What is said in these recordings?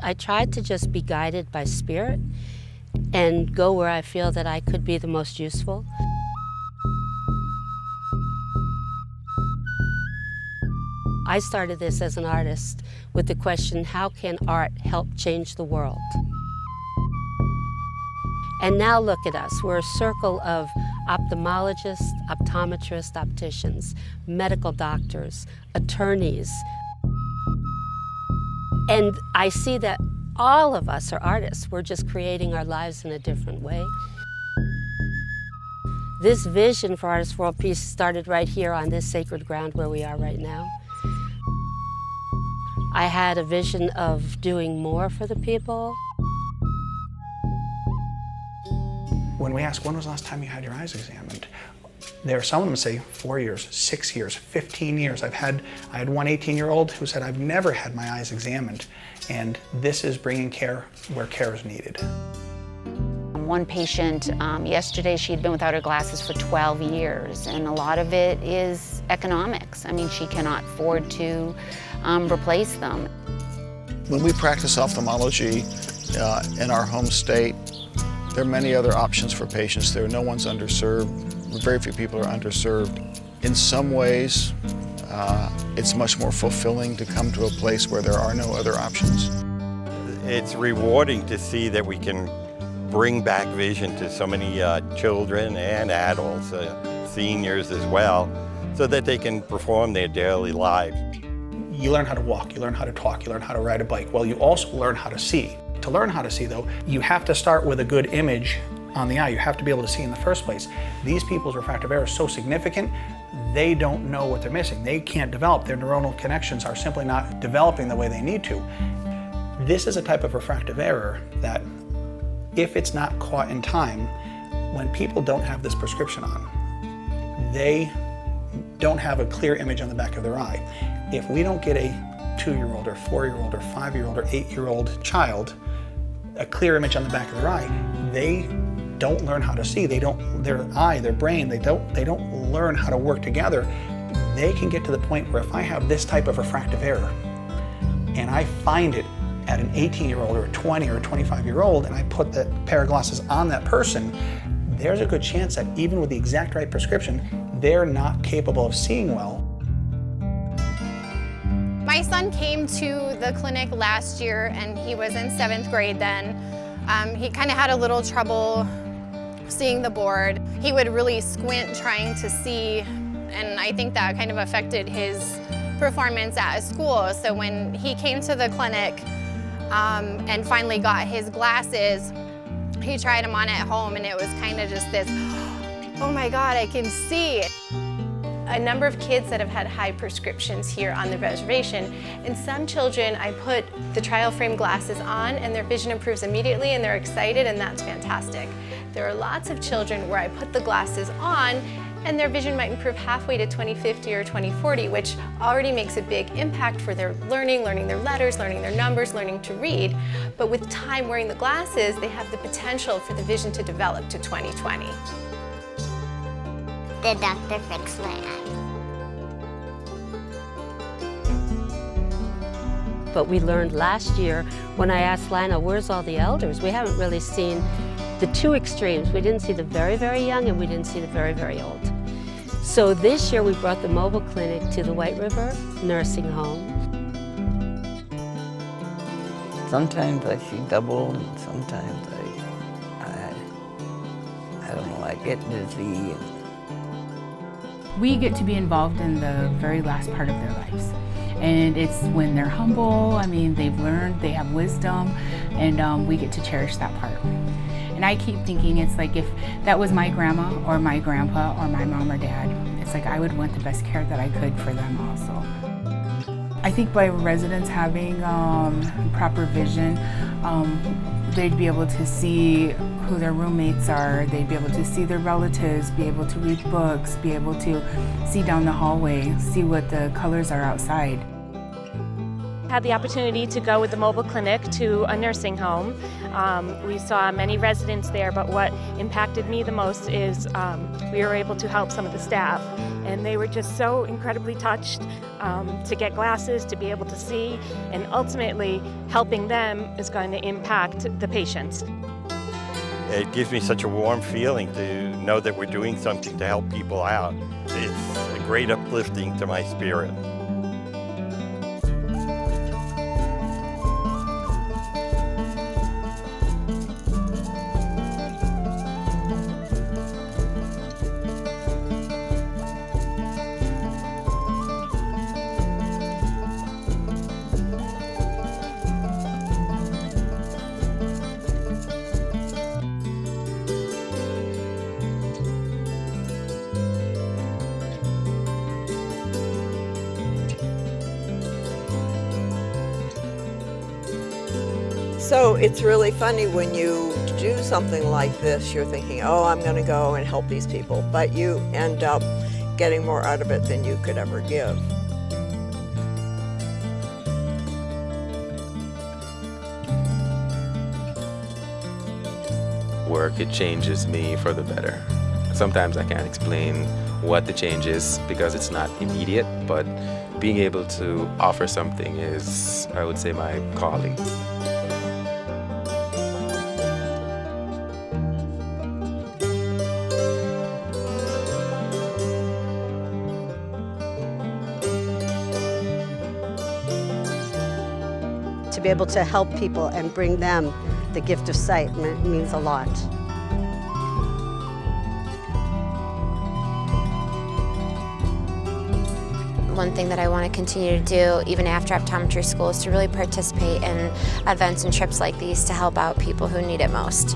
I tried to just be guided by spirit and go where I feel that I could be the most useful. I started this as an artist with the question, how can art help change the world? And now look at us. We're a circle of ophthalmologists, optometrists, opticians, medical doctors, attorneys. And I see that all of us are artists. We're just creating our lives in a different way. This vision for Artists World Peace started right here on this sacred ground where we are right now. I had a vision of doing more for the people. When we ask, when was the last time you had your eyes examined? There are some of them say 4 years, 6 years, 15 years. I had one 18-year-old who said, I've never had my eyes examined. And this is bringing care where care is needed. One patient, yesterday she had been without her glasses for 12 years, and a lot of it is economics. I mean, she cannot afford to replace them. When we practice ophthalmology in our home state, there are many other options for patients there. No one's underserved. Very few people are underserved. In some ways, it's much more fulfilling to come to a place where there are no other options. It's rewarding to see that we can bring back vision to so many children and adults, seniors as well, so that they can perform their daily lives. You learn how to walk, you learn how to talk, you learn how to ride a bike. Well, you also learn how to see. To learn how to see, though, you have to start with a good image on the eye. You have to be able to see in the first place. These people's refractive error is so significant, they don't know what they're missing. They can't develop. Their neuronal connections are simply not developing the way they need to. This is a type of refractive error that, if it's not caught in time, when people don't have this prescription on, they don't have a clear image on the back of their eye. If we don't get a 2-year-old or 4-year-old or 5-year-old or 8-year-old child a clear image on the back of their eye, they don't learn how to see. They don't, their eye, their brain, they don't learn how to work together. They can get to the point where if I have this type of refractive error and I find it at an 18-year-old or a 20 or a 25-year-old and I put that pair of glasses on that person, there's a good chance that even with the exact right prescription, they're not capable of seeing well. My son came to the clinic last year and he was in 7th grade then. He kind of had a little trouble seeing the board. He would really squint trying to see, and I think that kind of affected his performance at school. So when he came to the clinic and finally got his glasses, he tried them on at home and it was kind of just this, oh my God, I can see. A number of kids that have had high prescriptions here on the reservation. And some children, I put the trial frame glasses on and their vision improves immediately and they're excited, and that's fantastic. There are lots of children where I put the glasses on and their vision might improve halfway to 20/50 or 20/40, which already makes a big impact for their learning their letters, learning their numbers, learning to read. But with time wearing the glasses, they have the potential for the vision to develop to 20/20. The doctor fixed my eye. But we learned last year when I asked Lionel, where's all the elders? We haven't really seen the two extremes. We didn't see the very, very young and we didn't see the very, very old. So this year we brought the mobile clinic to the White River Nursing Home. Sometimes I see double and sometimes I don't know, I get dizzy. We get to be involved in the very last part of their lives. And it's when they're humble, I mean, they've learned, they have wisdom, and we get to cherish that part. And I keep thinking, it's like if that was my grandma or my grandpa or my mom or dad, it's like I would want the best care that I could for them also. I think by residents having proper vision, they'd be able to see who their roommates are, they'd be able to see their relatives, be able to read books, be able to see down the hallway, see what the colors are outside. had the opportunity to go with the mobile clinic to a nursing home. We saw many residents there, but what impacted me the most is we were able to help some of the staff, and they were just so incredibly touched to get glasses, to be able to see, and ultimately helping them is going to impact the patients. It gives me such a warm feeling to know that we're doing something to help people out. It's a great uplifting to my spirit. So it's really funny when you do something like this, you're thinking, oh, I'm going to go and help these people, but you end up getting more out of it than you could ever give. Work, it changes me for the better. Sometimes I can't explain what the change is because it's not immediate, but being able to offer something is, I would say, my calling. To be able to help people and bring them the gift of sight means a lot. One thing that I want to continue to do, even after optometry school, is to really participate in events and trips like these to help out people who need it most.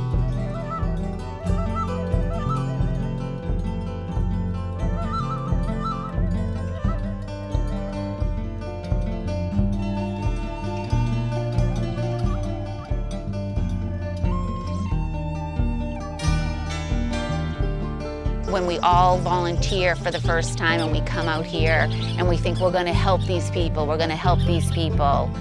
When we all volunteer for the first time and we come out here and we think we're going to help these people, we're going to help these people.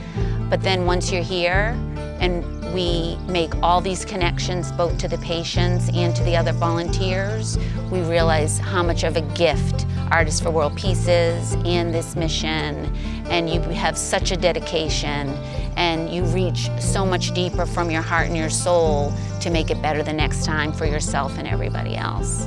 But then once you're here and we make all these connections both to the patients and to the other volunteers, we realize how much of a gift Artists for World Peace is and this mission. And you have such a dedication and you reach so much deeper from your heart and your soul to make it better the next time for yourself and everybody else.